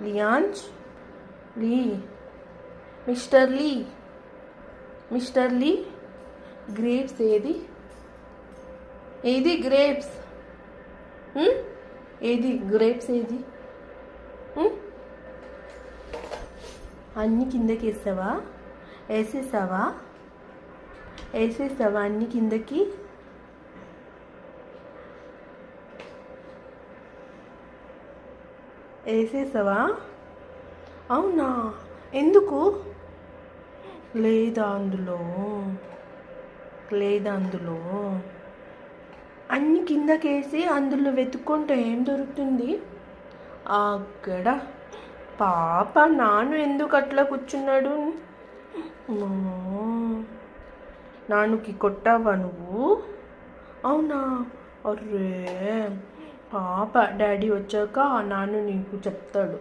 లియాంజ్ లీ mister లీ mister లీ grapes ఏది grapes ఏది grapes ఏది అన్నీ కిందకి వేసేసావా అన్నీ కిందకి వేసేసావా? అవునా? ఎందుకు? లేదా అందులో అన్ని కిందకేసి అందులో వెతుక్కుంటే ఏం దొరుకుతుంది? అక్కడ పాప నాను ఎందుకు అట్లా కూర్చున్నాడు? నానుకి కొట్టావా నువ్వు? అవునా? అర్రే పాప డాడీ వచ్చాక నాను నీకు చెప్తాడు.